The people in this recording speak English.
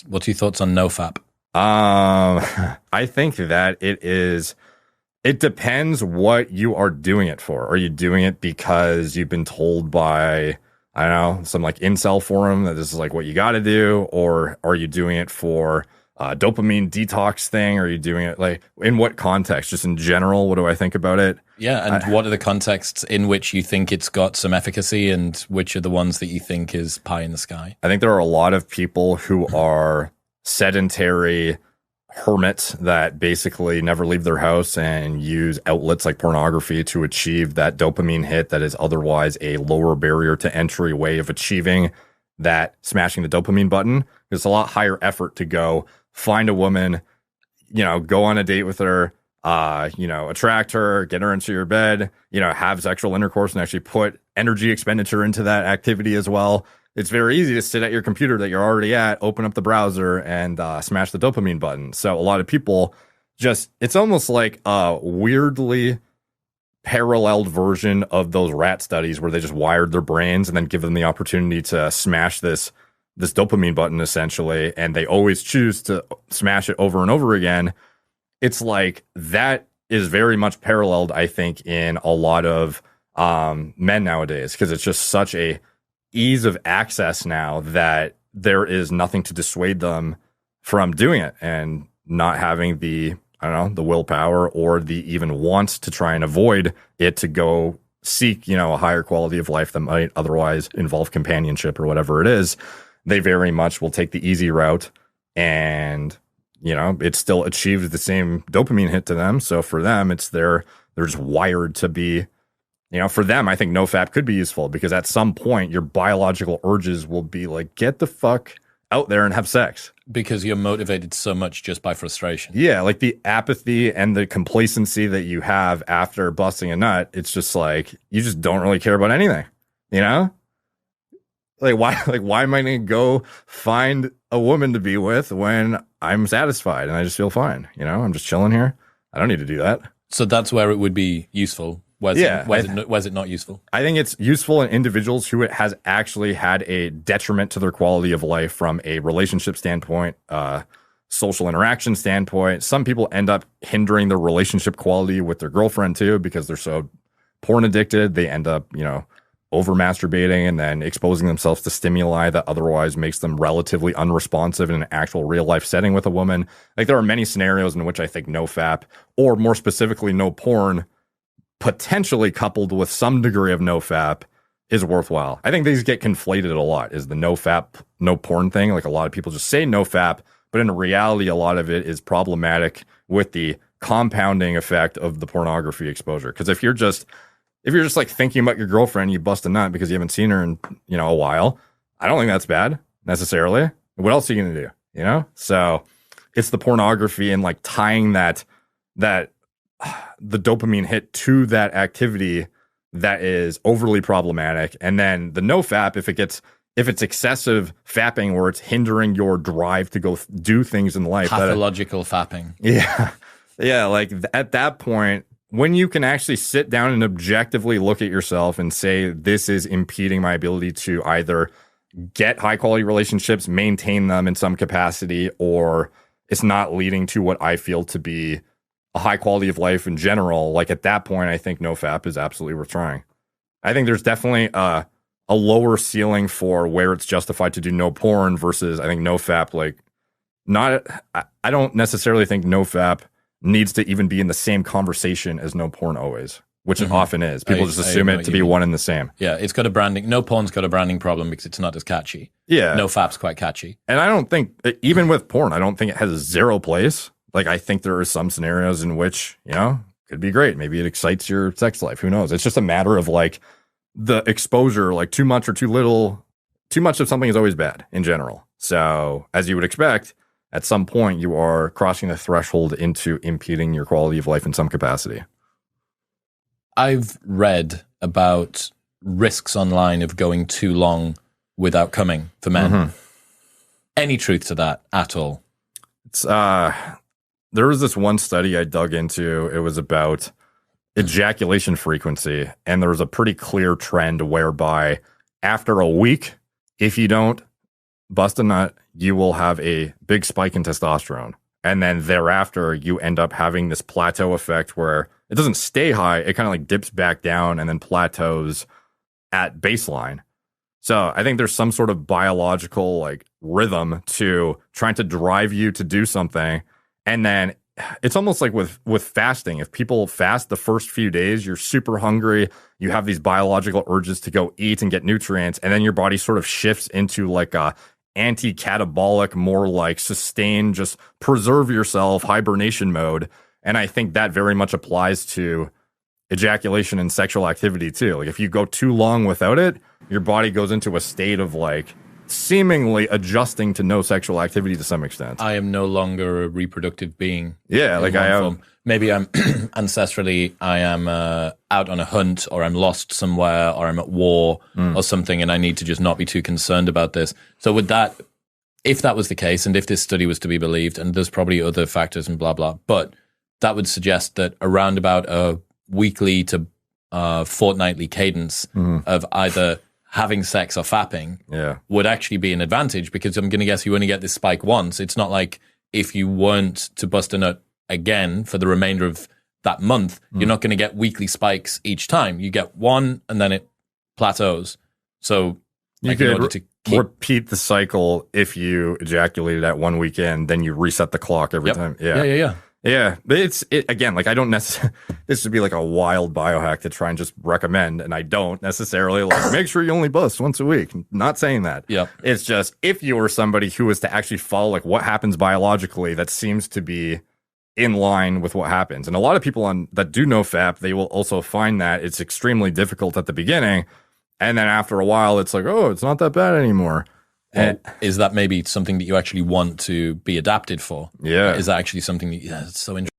What's your thoughts on NoFap? I think that it depends what you are doing it for. Are you doing it because you've been told by, I don't know, some like incel forum that this is like what you got to do? Or are you doing it for dopamine detox thing? Are you doing it like in what context? Just in general, what do I think about it? Yeah, and what are the contexts in which you think it's got some efficacy and which are the ones that you think is pie in the sky? I think there are a lot of people who are sedentary hermits that basically never leave their house and use outlets like pornography to achieve that dopamine hit that is otherwise a lower barrier to entry way of achieving that smashing the dopamine button. It's a lot higher effort to go find a woman, go on a date with her, attract her, get her into your bed, have sexual intercourse and actually put energy expenditure into that activity as well. It's very easy to sit at your computer that you're already at, open up the browser, and smash the dopamine button. So a lot of people it's almost like a weirdly paralleled version of those rat studies where they just wired their brains and then give them the opportunity to smash this dopamine button, essentially, and they always choose to smash it over and over again. It's like that is very much paralleled, I think, in a lot of men nowadays, because it's just such a ease of access now that there is nothing to dissuade them from doing it and not having the willpower or the even want to try and avoid it to go seek, a higher quality of life that might otherwise involve companionship or whatever it is. They very much will take the easy route and, it still achieves the same dopamine hit to them. So for them, they're just wired to be, for them, I think NoFap could be useful because at some point your biological urges will be like, get the fuck out there and have sex. Because you're motivated so much just by frustration. Yeah, like the apathy and the complacency that you have after busting a nut, it's just like, you just don't really care about anything, Like why am I going to go find a woman to be with when I'm satisfied and I just feel fine? I'm just chilling here. I don't need to do that. So that's where it would be useful. Where's it not useful? I think it's useful in individuals who it has actually had a detriment to their quality of life from a relationship standpoint, social interaction standpoint. Some people end up hindering their relationship quality with their girlfriend too because they're so porn addicted. They end up, over masturbating and then exposing themselves to stimuli that otherwise makes them relatively unresponsive in an actual real life setting with a woman. Like there are many scenarios in which I think NoFap, or more specifically no porn, potentially coupled with some degree of NoFap, is worthwhile. I think these get conflated a lot, is the NoFap, no porn thing. Like a lot of people just say NoFap, but in reality, a lot of it is problematic with the compounding effect of the pornography exposure. Because if you're just like thinking about your girlfriend, you bust a nut because you haven't seen her in, a while, I don't think that's bad necessarily. What else are you going to do? So it's the pornography and like tying that the dopamine hit to that activity that is overly problematic. And then the NoFap, if it's excessive fapping where it's hindering your drive to go do things in life. Pathological fapping. Yeah. Yeah. Like at that point, when you can actually sit down and objectively look at yourself and say, this is impeding my ability to either get high quality relationships, maintain them in some capacity, or it's not leading to what I feel to be a high quality of life in general. Like at that point, I think NoFap is absolutely worth trying. I think there's definitely a lower ceiling for where it's justified to do no porn versus I think NoFap, I don't necessarily think NoFap needs to even be in the same conversation as no porn always, which it often is. People just assume it to be one and the same. Yeah, it's got a branding. No porn's got a branding problem because it's not as catchy. Yeah. NoFap's quite catchy. And I don't think, even with porn, I don't think it has zero place. Like, I think there are some scenarios in which, could be great. Maybe it excites your sex life. Who knows? It's just a matter of like the exposure, like too much or too little. Too much of something is always bad in general. So as you would expect, at some point you are crossing the threshold into impeding your quality of life in some capacity. I've read about risks online of going too long without coming for men. Mm-hmm. Any truth to that at all? It's there was this one study I dug into. It was about ejaculation frequency, and there was a pretty clear trend whereby after a week, if you don't bust a nut, you will have a big spike in testosterone. And then thereafter, you end up having this plateau effect where it doesn't stay high. It kind of like dips back down and then plateaus at baseline. So I think there's some sort of biological like rhythm to trying to drive you to do something. And then it's almost like with fasting. If people fast the first few days, you're super hungry. You have these biological urges to go eat and get nutrients. And then your body sort of shifts into like a anti-catabolic, more like sustained, just preserve yourself, hibernation mode. And I think that very much applies to ejaculation and sexual activity too. Like if you go too long without it, your body goes into a state of like seemingly adjusting to no sexual activity to some extent. I am no longer a reproductive being. Yeah, like I am. Maybe I'm ancestrally, I am out on a hunt, or I'm lost somewhere, or I'm at war or something, and I need to just not be too concerned about this. So would that, if that was the case, and if this study was to be believed, and there's probably other factors and blah, blah, but that would suggest that around about a weekly to fortnightly cadence of either having sex or fapping would actually be an advantage, because I'm going to guess you only get this spike once. It's not like if you weren't to bust a nut again for the remainder of that month, you're not going to get weekly spikes each time. You get one and then it plateaus. So you could repeat the cycle. If you ejaculated at one weekend, then you reset the clock every time. Yeah, but it's again, like I don't necessarily, this would be like a wild biohack to try and just recommend, and I don't necessarily like make sure you only bust once a week. Not saying that. Yeah. It's just if you were somebody who was to actually follow like what happens biologically, that seems to be in line with what happens. And a lot of people that do know FAP, they will also find that it's extremely difficult at the beginning, and then after a while, it's like, oh, it's not that bad anymore. And is that maybe something that you actually want to be adapted for? Yeah. Is that actually something that, it's so interesting.